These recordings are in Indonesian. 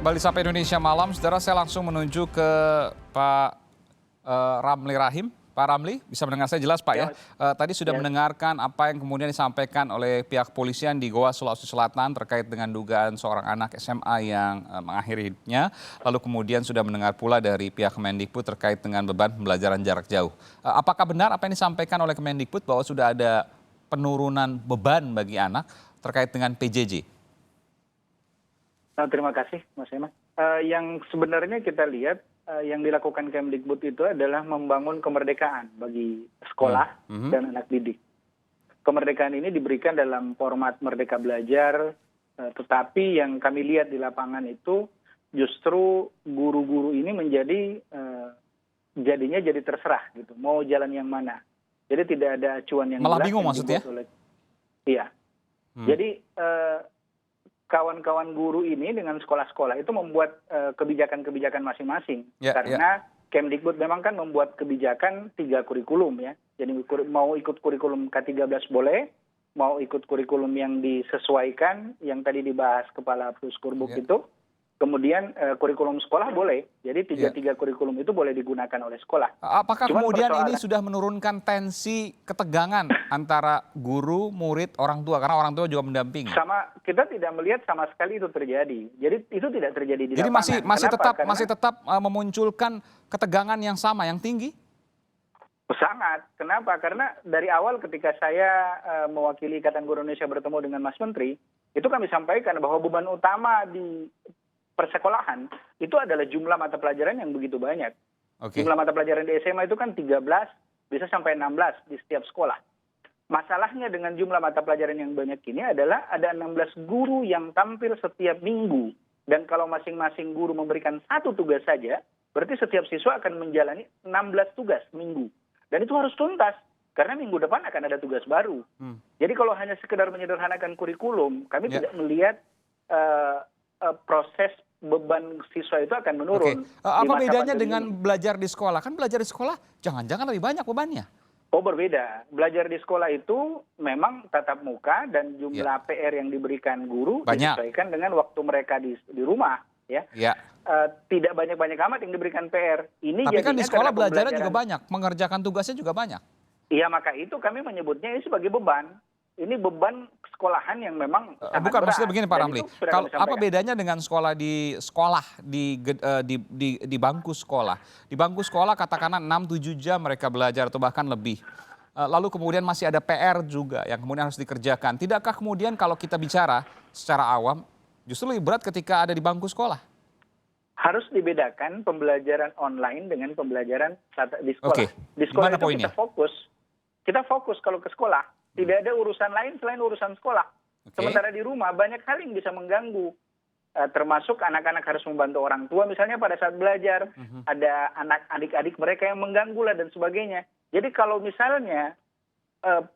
Kembali Sapa Indonesia Malam, saudara, saya langsung menuju ke Pak Ramli Rahim. Pak Ramli, bisa mendengar saya jelas Pak ya? Tadi sudah mendengarkan apa yang kemudian disampaikan oleh pihak kepolisian di Goa, Sulawesi Selatan terkait dengan dugaan seorang anak SMA yang mengakhiri hidupnya. Lalu kemudian sudah mendengar pula dari pihak Kemendikbud terkait dengan beban pembelajaran jarak jauh. Apakah benar apa yang disampaikan oleh Kemendikbud bahwa sudah ada penurunan beban bagi anak terkait dengan PJJ? Terima kasih Mas Emma. Yang sebenarnya kita lihat yang dilakukan Kemdikbud itu adalah membangun kemerdekaan bagi sekolah dan anak didik. Kemerdekaan ini diberikan dalam format Merdeka Belajar, tetapi yang kami lihat di lapangan itu justru guru-guru ini jadinya jadi terserah gitu, mau jalan yang mana. Jadi tidak ada acuan yang malah jelas. Bingung maksudnya? Iya. Jadi kawan-kawan guru ini dengan sekolah-sekolah itu membuat kebijakan-kebijakan masing-masing. Karena Kemdikbud memang kan membuat kebijakan 3 kurikulum ya. Jadi mau ikut kurikulum K13 boleh, mau ikut kurikulum yang disesuaikan, yang tadi dibahas Kepala Puskurbuk itu. Kemudian kurikulum sekolah boleh. Jadi tiga kurikulum itu boleh digunakan oleh sekolah. Apakah kemudian ini sudah menurunkan tensi ketegangan antara guru, murid, orang tua? Karena orang tua juga mendampingi. Kita tidak melihat sama sekali itu terjadi. Jadi itu tidak terjadi di lapangan. Jadi masih tetap memunculkan ketegangan yang sama, yang tinggi? Sangat. Kenapa? Karena dari awal ketika saya mewakili Ikatan Guru Indonesia bertemu dengan Mas Menteri, itu kami sampaikan bahwa beban utama di persekolahan itu adalah jumlah mata pelajaran yang begitu banyak. Jumlah mata pelajaran di SMA itu kan 13, bisa sampai 16 di setiap sekolah. Masalahnya dengan jumlah mata pelajaran yang banyak ini adalah ada 16 guru yang tampil setiap minggu. Dan kalau masing-masing guru memberikan 1 tugas saja, berarti setiap siswa akan menjalani 16 tugas minggu. Dan itu harus tuntas, karena minggu depan akan ada tugas baru. Jadi kalau hanya sekedar menyederhanakan kurikulum, kami tidak melihat proses beban siswa itu akan menurun. Apa bedanya dengan belajar di sekolah? Kan belajar di sekolah jangan-jangan lebih banyak bebannya. Oh, berbeda. Belajar di sekolah itu memang tatap muka dan jumlah PR yang diberikan guru disesuaikan dengan waktu mereka di rumah. Tidak banyak-banyak amat yang diberikan PR. Tapi kan di sekolah belajarnya juga banyak, mengerjakan tugasnya juga banyak. Iya, maka itu kami menyebutnya ini sebagai beban. Ini beban sekolahan yang memang sangat bukan berat. Maksudnya begini Pak Ramli, apa bedanya dengan di bangku sekolah? Di bangku sekolah katakanlah 6-7 jam mereka belajar atau bahkan lebih. Lalu kemudian masih ada PR juga yang kemudian harus dikerjakan. Tidakkah kemudian kalau kita bicara secara awam justru lebih berat ketika ada di bangku sekolah? Harus dibedakan pembelajaran online dengan pembelajaran di sekolah. Di sekolah itu poinnya? Kita fokus kalau ke sekolah. Tidak ada urusan lain selain urusan sekolah. Sementara di rumah banyak hal yang bisa mengganggu. Termasuk anak-anak harus membantu orang tua misalnya pada saat belajar. Ada adik-adik mereka yang mengganggu lah dan sebagainya. Jadi kalau misalnya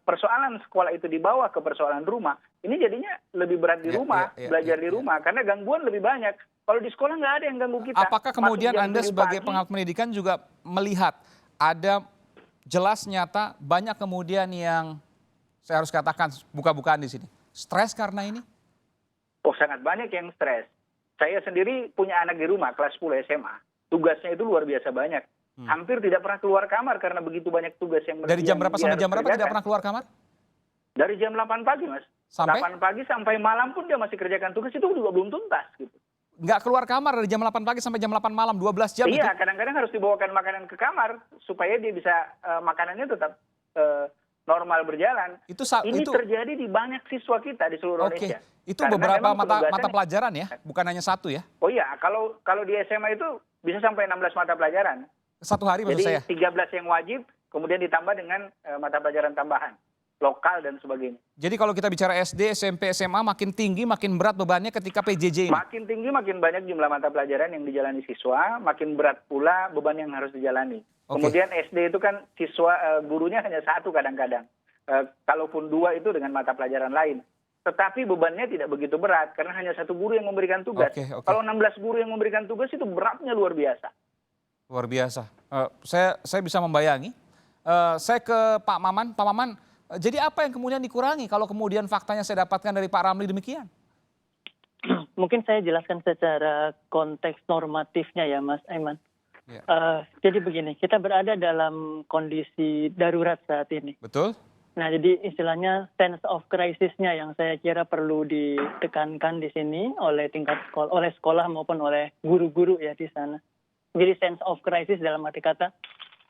persoalan sekolah itu dibawa ke persoalan rumah, ini jadinya lebih berat di rumah, belajar di rumah. Karena gangguan lebih banyak. Kalau di sekolah nggak ada yang ganggu kita. Apakah kemudian Anda sebagai pengamat pendidikan juga melihat ada jelas nyata banyak kemudian yang saya harus katakan buka-bukaan di sini, stres karena ini? Oh, sangat banyak yang stres. Saya sendiri punya anak di rumah kelas 10 SMA. Tugasnya itu luar biasa banyak. Hampir tidak pernah keluar kamar karena begitu banyak tugas yang dari jam berapa sampai jam berapa tidak pernah keluar kamar? Dari jam 8 pagi, Mas. Sampai? 8 pagi sampai malam pun dia masih kerjakan tugas, itu juga belum tuntas gitu. Nggak keluar kamar dari jam 8 pagi sampai jam 8 malam, 12 jam Iya, kadang-kadang harus dibawakan makanan ke kamar supaya dia bisa makanannya tetap normal berjalan. Ini terjadi di banyak siswa kita di seluruh Indonesia. Itu beberapa mata pelajaran ya, bukan hanya satu ya? Oh iya, kalau di SMA itu bisa sampai 16 mata pelajaran. Satu hari maksud saya? Jadi 13 yang wajib, kemudian ditambah dengan mata pelajaran tambahan, lokal dan sebagainya. Jadi kalau kita bicara SD, SMP, SMA makin tinggi, makin berat bebannya ketika PJJ ini? Makin tinggi, makin banyak jumlah mata pelajaran yang dijalani siswa, makin berat pula beban yang harus dijalani. Kemudian SD itu kan gurunya hanya 1 kadang-kadang. Kalaupun 2 itu dengan mata pelajaran lain. Tetapi bebannya tidak begitu berat karena hanya 1 guru yang memberikan tugas. Kalau 16 guru yang memberikan tugas itu beratnya luar biasa. Luar biasa. Saya bisa membayangi. Saya ke Pak Maman. Pak Maman, jadi apa yang kemudian dikurangi kalau kemudian faktanya saya dapatkan dari Pak Ramli demikian? mungkin saya jelaskan secara konteks normatifnya ya Mas Aiman. Ya. Jadi begini, kita berada dalam kondisi darurat saat ini. Betul? Nah, jadi istilahnya sense of crisis-nya yang saya kira perlu ditekankan di sini oleh oleh sekolah maupun oleh guru-guru ya di sana. Jadi sense of crisis dalam arti kata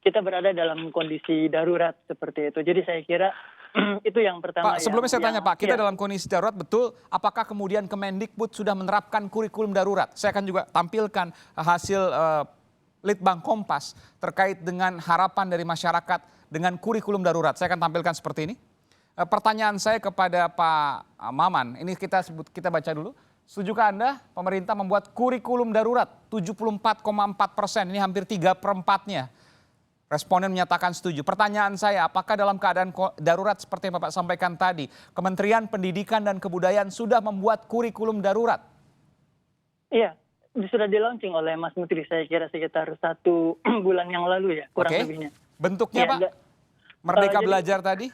kita berada dalam kondisi darurat seperti itu. Jadi saya kira itu yang pertama. Pak, sebelumnya saya tanya Pak, kita ya. dalam kondisi darurat betul, apakah kemudian Kemendikbud sudah menerapkan kurikulum darurat? Saya akan juga tampilkan hasil Litbang Kompas terkait dengan harapan dari masyarakat dengan kurikulum darurat. Saya akan tampilkan seperti ini. Pertanyaan saya kepada Pak Maman, ini kita baca dulu. Setujukah Anda pemerintah membuat kurikulum darurat 74,4%, ini hampir 3/4-nya. Responden menyatakan setuju. Pertanyaan saya, apakah dalam keadaan darurat seperti yang Bapak sampaikan tadi, Kementerian Pendidikan dan Kebudayaan sudah membuat kurikulum darurat? Iya, sudah di-launching oleh Mas Menteri saya kira sekitar 1 bulan yang lalu ya, kurang lebihnya. Bentuknya Ya, Pak? Merdeka Belajar tadi?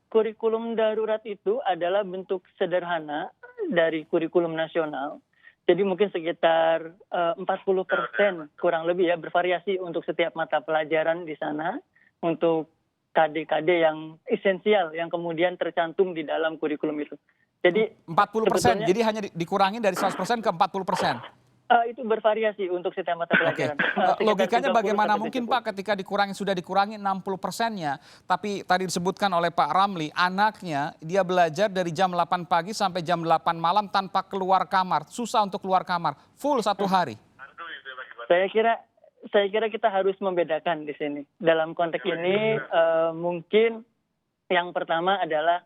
Kurikulum darurat itu adalah bentuk sederhana dari kurikulum nasional. Jadi mungkin sekitar 40% kurang lebih ya, bervariasi untuk setiap mata pelajaran di sana untuk KD-KD yang esensial yang kemudian tercantum di dalam kurikulum itu. Jadi 40%, jadi hanya dikurangi dari 100% ke 40%. Itu bervariasi untuk setiap mata pelajaran. Logikanya bagaimana mungkin Pak ketika sudah dikurangi 60%-nya, tapi tadi disebutkan oleh Pak Ramli, anaknya dia belajar dari jam 8 pagi sampai jam 8 malam tanpa keluar kamar, susah untuk keluar kamar, full 1 hari. Saya kira kita harus membedakan di sini. Dalam konteks ini mungkin yang pertama adalah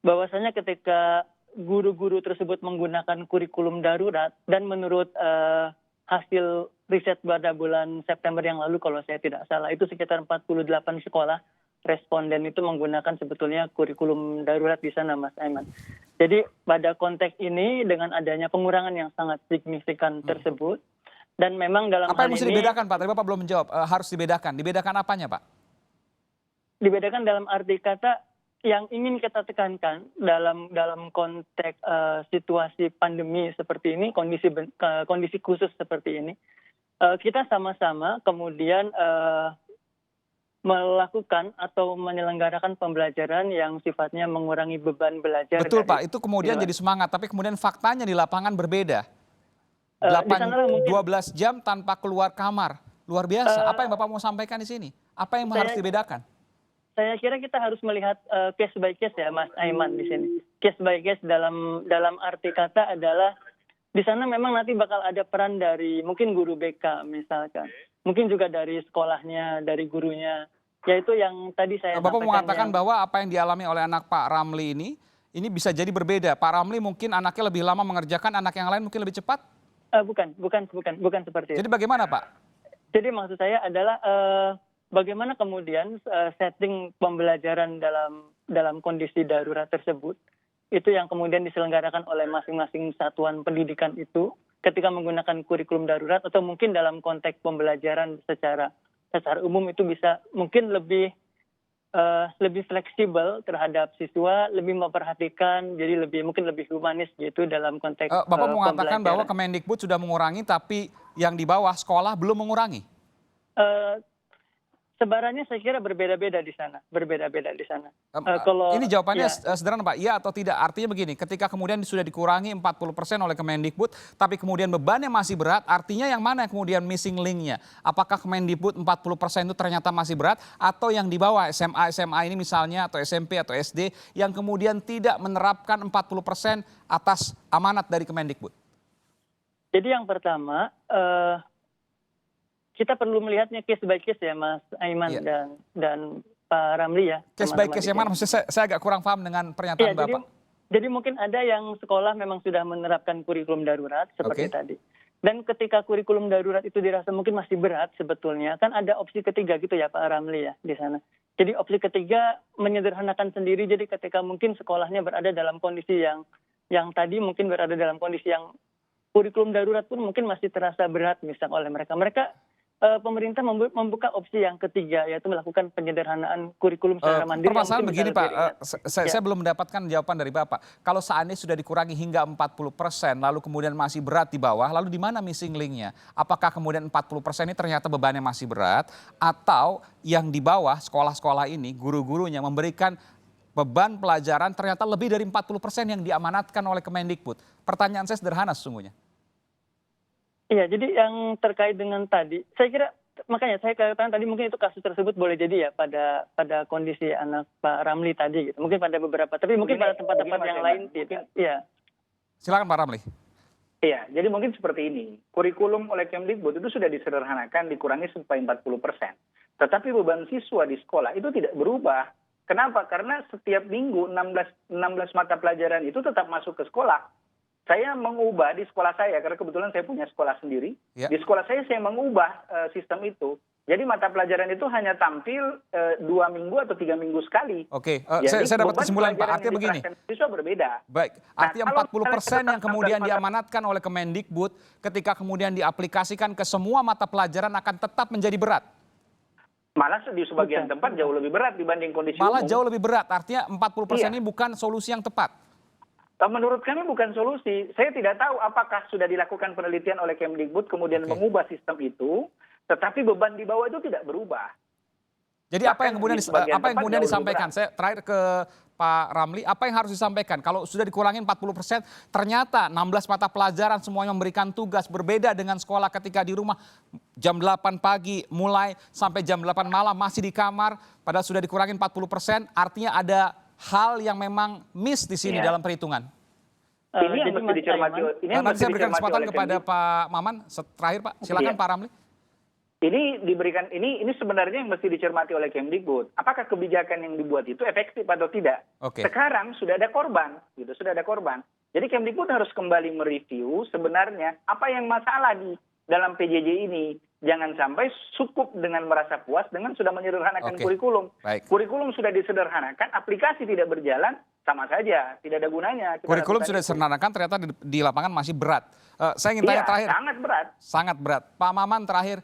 bahwasanya ketika guru-guru tersebut menggunakan kurikulum darurat dan menurut hasil riset pada bulan September yang lalu kalau saya tidak salah itu sekitar 48 sekolah responden itu menggunakan sebetulnya kurikulum darurat di sana Mas Aiman. Jadi pada konteks ini dengan adanya pengurangan yang sangat signifikan tersebut dan memang dalam apa yang hal mesti ini dibedakan Pak? Tadi Bapak belum menjawab. Harus dibedakan. Dibedakan apanya Pak? Dibedakan dalam arti kata yang ingin kita tekankan dalam konteks situasi pandemi seperti ini, kondisi khusus seperti ini, kita sama-sama kemudian melakukan atau menyelenggarakan pembelajaran yang sifatnya mengurangi beban belajar. Betul Pak, itu kemudian jadi semangat, tapi kemudian faktanya di lapangan berbeda. 12 jam tanpa keluar kamar, luar biasa. Apa yang Bapak mau sampaikan di sini? Apa yang harus dibedakan? Saya kira kita harus melihat case by case ya Mas Aiman di sini. Case by case dalam arti kata adalah di sana memang nanti bakal ada peran dari mungkin guru BK misalkan. Mungkin juga dari sekolahnya, dari gurunya. Yaitu yang tadi saya Bapak sampaikan. mengatakan bahwa apa yang dialami oleh anak Pak Ramli ini bisa jadi berbeda. Pak Ramli mungkin anaknya lebih lama mengerjakan, anak yang lain mungkin lebih cepat? Bukan seperti itu. Jadi bagaimana Pak? Jadi maksud saya adalah bagaimana kemudian setting pembelajaran dalam kondisi darurat tersebut itu yang kemudian diselenggarakan oleh masing-masing satuan pendidikan itu ketika menggunakan kurikulum darurat atau mungkin dalam konteks pembelajaran secara umum itu bisa mungkin lebih fleksibel terhadap siswa, lebih memperhatikan, jadi mungkin lebih humanis gitu dalam konteks Bapak mengatakan bahwa Kemendikbud sudah mengurangi tapi yang di bawah sekolah belum mengurangi? Sebarannya saya kira berbeda-beda di sana. Ini jawabannya sederhana Pak, iya atau tidak? Artinya begini, ketika kemudian sudah dikurangi 40% oleh Kemendikbud, tapi kemudian bebannya masih berat, artinya yang mana kemudian missing link-nya? Apakah Kemendikbud 40% itu ternyata masih berat, atau yang di bawah SMA ini misalnya, atau SMP atau SD, yang kemudian tidak menerapkan 40% atas amanat dari Kemendikbud? Jadi yang pertama, kita perlu melihatnya case by case ya Mas Aiman dan Pak Ramli ya. Case by case yang mana? Maksudnya saya agak kurang paham dengan pernyataan Bapak. Jadi mungkin ada yang sekolah memang sudah menerapkan kurikulum darurat seperti tadi. Dan ketika kurikulum darurat itu dirasa mungkin masih berat sebetulnya, kan ada opsi ketiga gitu ya Pak Ramli ya di sana. Jadi opsi ketiga menyederhanakan sendiri, jadi ketika mungkin sekolahnya berada dalam kondisi yang tadi mungkin berada dalam kondisi yang kurikulum darurat pun mungkin masih terasa berat misalnya oleh mereka. pemerintah membuka opsi yang ketiga, yaitu melakukan penyederhanaan kurikulum secara mandiri. Permasalahan begini Pak, saya Ya. belum mendapatkan jawaban dari Bapak. Kalau seandainya sudah dikurangi hingga 40%, lalu kemudian masih berat di bawah, lalu di mana missing link-nya? Apakah kemudian 40% ini ternyata bebannya masih berat, atau yang di bawah sekolah-sekolah ini, guru-gurunya memberikan beban pelajaran ternyata lebih dari 40% yang diamanatkan oleh Kemendikbud? Pertanyaan saya sederhana sesungguhnya. Iya, jadi yang terkait dengan tadi, saya kira makanya saya katakan tadi mungkin itu kasus tersebut boleh jadi ya pada kondisi anak Pak Ramli tadi gitu. Mungkin pada beberapa, tapi mungkin pada tempat-tempat yang lain tidak. Iya. Silakan Pak Ramli. Iya, jadi mungkin seperti ini. Kurikulum oleh Kemdikbud itu sudah disederhanakan, dikurangi sampai 40%. Tetapi beban siswa di sekolah itu tidak berubah. Kenapa? Karena setiap minggu 16 mata pelajaran itu tetap masuk ke sekolah. Saya mengubah di sekolah saya, karena kebetulan saya punya sekolah sendiri. Ya. Di sekolah saya mengubah sistem itu. Jadi mata pelajaran itu hanya tampil 2 minggu atau 3 minggu sekali. Oke, Jadi saya dapat beban kesimpulan Pak, pelajaran artinya yang begini. diterapkan siswa berbeda. Baik, artinya kalau 40% yang kemudian misalnya diamanatkan oleh Kemendikbud ketika kemudian diaplikasikan ke semua mata pelajaran akan tetap menjadi berat. Malah di sebagian tempat jauh lebih berat dibanding kondisi Malah umum. jauh lebih berat, artinya 40% Iya. ini bukan solusi yang tepat. Menurut kami bukan solusi. Saya tidak tahu apakah sudah dilakukan penelitian oleh Kemdikbud kemudian Oke. mengubah sistem itu, tetapi beban di bawah itu tidak berubah. Jadi apa Bahkan yang kemudian di sebagian apa yang tempat kemudian jauh lebih disampaikan? Saya terakhir ke Pak Ramli, apa yang harus disampaikan? Kalau sudah dikurangi 40%, ternyata 16 mata pelajaran semuanya memberikan tugas berbeda dengan sekolah ketika di rumah jam 8 pagi mulai sampai jam 8 malam masih di kamar, padahal sudah dikurangi 40%, artinya ada hal yang memang miss di sini Iya. dalam perhitungan. Ini yang Jadi mesti Mas dicermati. Aiman, Ini yang Nanti mesti saya berikan dicermati kesempatan oleh kepada Kemdikbud. Pak Maman. Terakhir Pak, silakan Iya. Pak Ramli. Ini diberikan ini sebenarnya yang mesti dicermati oleh Kemdikbud. Apakah kebijakan yang dibuat itu efektif atau tidak? Oke. Sekarang sudah ada korban, gitu. Sudah ada korban. Jadi Kemdikbud harus kembali mereview sebenarnya apa yang masalah di dalam PJJ ini. Jangan sampai cukup dengan merasa puas dengan sudah menyederhanakan Oke. kurikulum. Baik. Kurikulum sudah disederhanakan, aplikasi tidak berjalan, sama saja, tidak ada gunanya. Kita Kurikulum lakukan sudah itu. disederhanakan, ternyata di lapangan masih berat. Saya ingin tanya Iya, terakhir. sangat berat. Sangat berat. Pak Maman terakhir,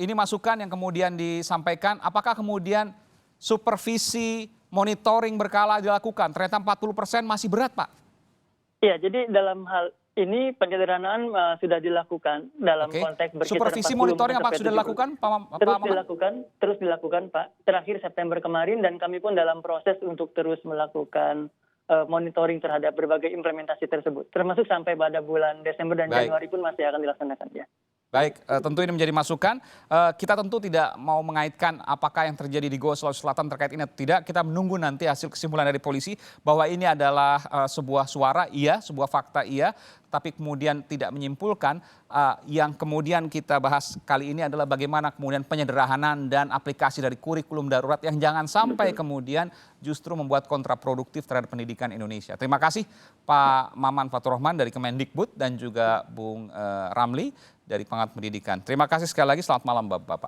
ini masukan yang kemudian disampaikan, apakah kemudian supervisi monitoring berkala dilakukan? Ternyata 40% masih berat Pak. Iya, jadi dalam hal ini penyederhanaan sudah dilakukan dalam Oke. konteks berkisar Supervisi 40 monitoring apakah sampai sudah 70. dilakukan Pak Maman? Terus dilakukan Pak. Terakhir September kemarin dan kami pun dalam proses untuk terus melakukan monitoring terhadap berbagai implementasi tersebut. Termasuk sampai pada bulan Desember dan Baik. Januari pun masih akan dilaksanakan ya. Baik, tentu ini menjadi masukan. Kita tentu tidak mau mengaitkan apakah yang terjadi di Goa Sulawesi Selatan terkait ini atau tidak. Kita menunggu nanti hasil kesimpulan dari polisi bahwa ini adalah sebuah suara, iya, sebuah fakta, iya. Tapi kemudian tidak menyimpulkan. Yang kemudian kita bahas kali ini adalah bagaimana kemudian penyederhanaan dan aplikasi dari kurikulum darurat yang jangan sampai kemudian justru membuat kontraproduktif terhadap pendidikan Indonesia. Terima kasih Pak Maman Fatur Rahman dari Kemendikbud dan juga Bung Ramli dari Pengamat Pendidikan. Terima kasih sekali lagi, selamat malam Bapak.